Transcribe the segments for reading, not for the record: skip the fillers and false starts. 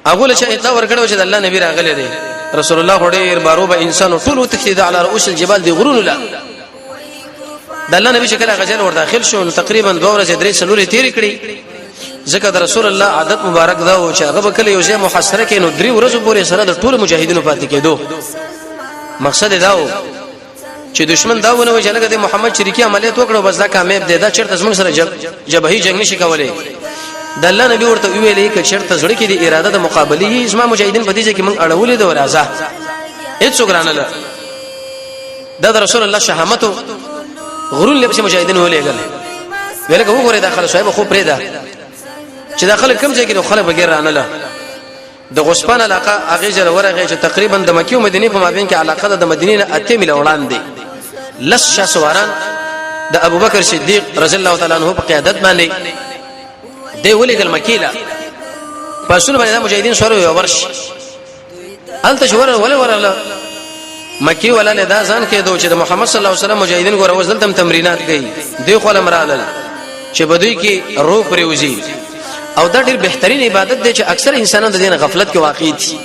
اغه له شهید ورکړو چې الله نبی راغلی دی رسول الله ډېر باروبه انسان ټول تخید علی رؤوس الجبال دی غرون لا د الله نبی شکل غجل ور داخل شو تقریبا 2 ورځې 3 سلوري تیر کړي ځکه د رسول الله عادت مبارک دا و چې هغه کله یو ځای محاصره کینو 3 ورځې پورې سره د ټول مجاهدینو پاتې کېدو مقصد دا و چې دشمن دا ونه وجه لګه د محمد شریکی عملیات وکړو بس دا کامیاب دی دا چرته زموږ سره جبهي جنگ نشي کولای د الله نبی ورته ویلې ک چرته زړه کې د اراده د مقابله اسما مجاهدین په دې کې موږ اړولې د ورازه هیڅ ګرانه لا د رسول الله شهامت غرور لپاره مجاهدین ولېګل ویلکه وګوره داخله شوی خو پرې ده چې داخله کم ځای کې خلک بغیر رانه لا د غسپان علاقه هغه جره ورغه چې تقریبا د مکه او مدینه په مابین کې علاقه د مدینه نه 8 میل وړاندې لس شاسواران د ابوبکر صدیق رضی الله تعالی عنہ په قیادت باندې دی ولېګل مکیلا پښتون باندې مجاهدین سره یو ورش انت شو ولا مکی ولا له دا ځان کې دوه چې د محمد صلی الله علیه وسلم مجاهدین ګور وزل تم تمرینات کوي دوی خو لمرال چې بدوی کې روح پروزي او دا ډېر بهترین عبادت دی چې اکثر انسانان د دین غفلت کې واقع دي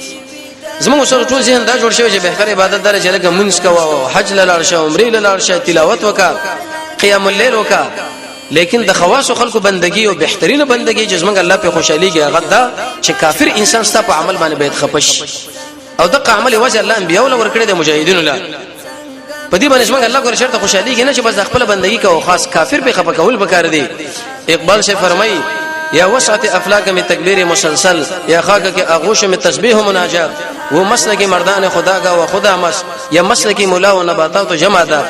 زموږ سره ټول ذهن دا جوړ شوی چې بهتر عبادت دار چې لکه منځ کوا حج لاله شه عمره لاله شه تلاوت وکا قیام الليل وکا لیکن د خواص خلکو بندگی او بهترین بندگی چې زمونږ الله په خوشحالي کې هغه دا چې کافر انسان ست په عمل باندې بیت خپش او دغه عمل وجه الله انبیاء ول ورکړي د مجاهدینو لا په دې باندې زمونږ الله ګور شرط خوشحالي کې نه چې بس خپل بندگی کوي خاص کافر به خپه کول بکار دی اقبال سے فرمایي یا وسعت افلاک میں تکبیر مسلسل یا خاک کے آغوش میں تسبیح و مناجات وہ مسلک مردان خدا کا و خدا مس یا مسلک مولا و نباتات جمع دا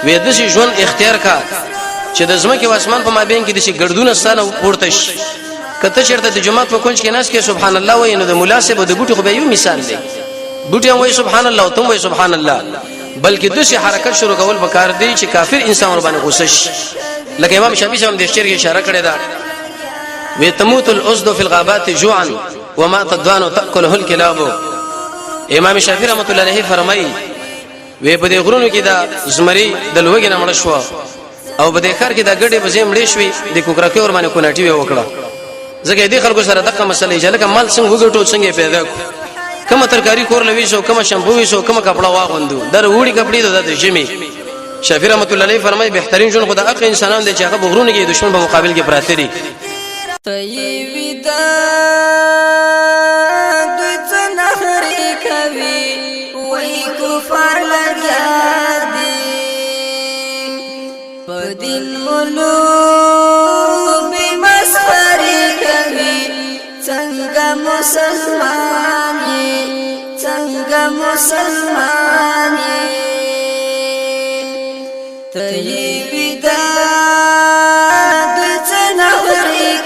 وې د شي ژوند اختیار کا چې د زمکه او اسمان په مابین کې د شي ګردونه ستانه پورتش کته چیرته د جمعه په کونج کې ناس کې سبحان الله وای نو د مناسب د بوټي خو به یو مثال دی بوټي وای سبحان الله او تم وای سبحان الله بلکې د شي حرکت شروع کول بکار دی چې کافر انسان باندې غوسش لکه امام شافعي هم د شعر کې اشاره کړی دا وتموت الاسد في الغابات جوعا وما تدوان تاكله الكلاب امام شافعي رحمۃ اللہ علیہ فرمایي وې په دې غرونو کې دا زمري د لوګي نه مړ شو او په دې خار کې دا ګډي بزې مړې شوې د کوکرکې ور باندې کوناټي وکړه ځکه دې خلکو سره دغه مسلې چې لکه مال څنګه وګټو څنګه پیدا کوم ترکاری کور لوي شو کوم شمپو وي شو کوم کپڑا واغوندو در وړي کپڑې د جمی شافعي رحمۃ اللہ علیہ فرمایي بهترین جون خدای اق انسانان دي چې هغه غرونو کې دشمن په مقابل کې پراته دي طيبدا دوی څنګه کوي وای کفار لګیا دي په دین مولو به مسخري کوي څنګه مسلمانې طيبدا دوی څنګه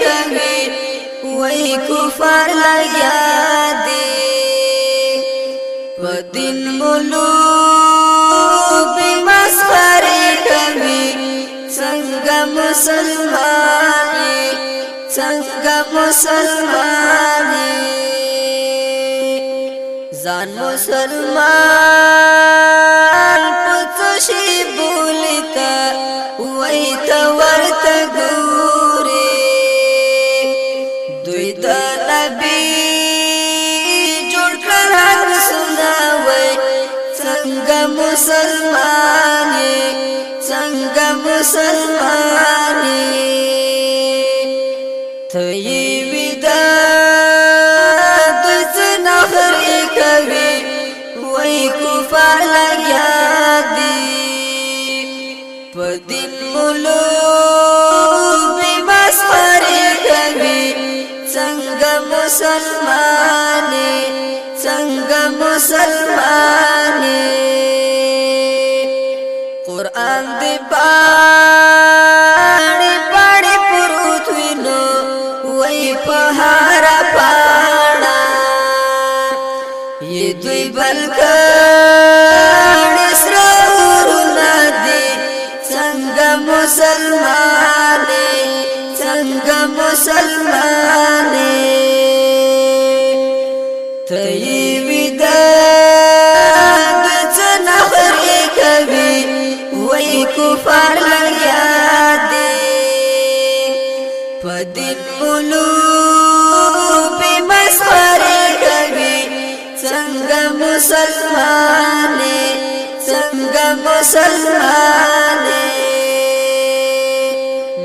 کوي وای کفار لګیا دي په دین مولو به مسخري کوي څنګه مسلمانې ځان مسلمان پڅ شي بولتا وای تا ورته ګوري دوی د نبی جوړ کړه سنا وای څنګه مسلمانې طيبدا دوی څنګه کوي وای کفار لګیا دي په دین مولو به مسخري کوي څنګه مسلمانې قرآن دې پاړې پروت وینو وای په هر پاڼه یې دوی بلکړ سرورونه دي څنګه مسلمانې طيبدا دوی څنګه کوي وای کفار لګیا دي په دې مولو به مسخره مسلمانې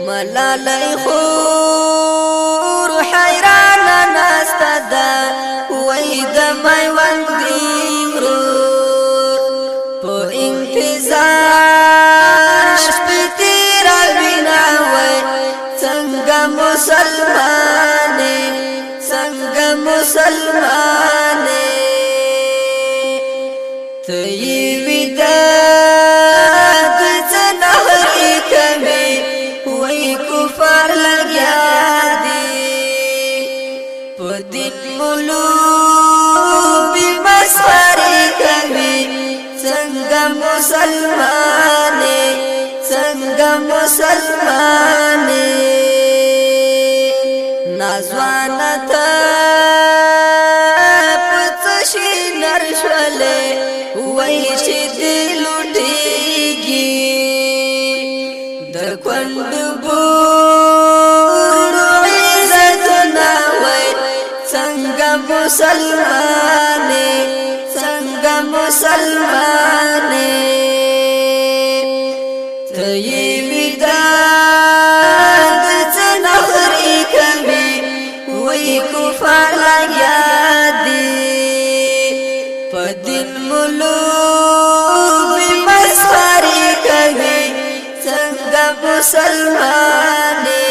ملالۍ خور حیران ناسته ده وای د میوند دی ورور په انتظار شپې تېروینه وای څنګه مسلمانې څنګه مسلمانې ته یې وداد څه نهرې کوي وای کفار لګیا دي په دین ملوبې مسخرې کوي څنګه مسلمانې څنګه مسلمانې نازوانه ته په څه شي نر شولې وای چې دې لوټېږي د کونډو بورو عزتونه وای څنګه مسلمانې څنګه مسلمانې ته یې وداد څه نخرې کوي وای کفار لګیا دي په دین ملوبې مسخرې کوي څنګه مسلمانې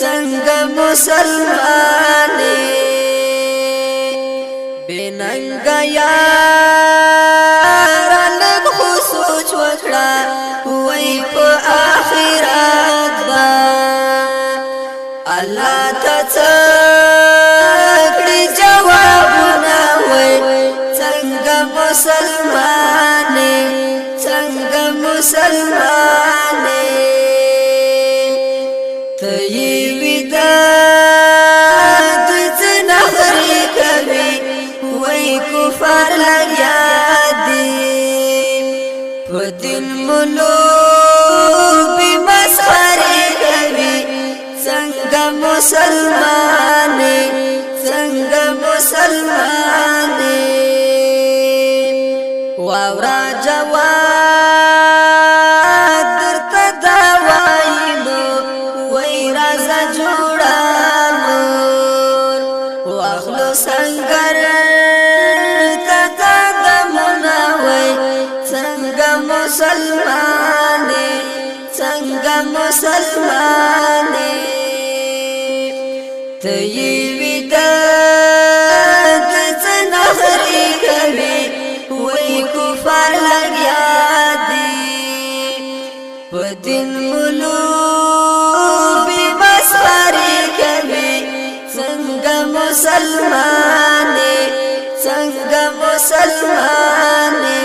څنګه مسلمانې بننګا یار لږ خو سوچ وکړه وای په آخرت با الله ته څه کړي جوابونه وای څنګه مسلمانې څنګه مسلمانې ته یې وداد څه نخرې کوي وای کفار لګیا دي په دین ملوبې مسخرې کوي څنګه مسلمانې څنګه مسلمانې واورا جواد درته دا وایو وای رازه جوړه واخلو سنگر ته دمونه وای څنګه مسلمانې څنګه مسلمانې ته یې وداد څه نخرې کوي وای کفار لګیا دي په دین ملوبې مسخرې کوي څنګه مسلمانې څنګه مسلمانې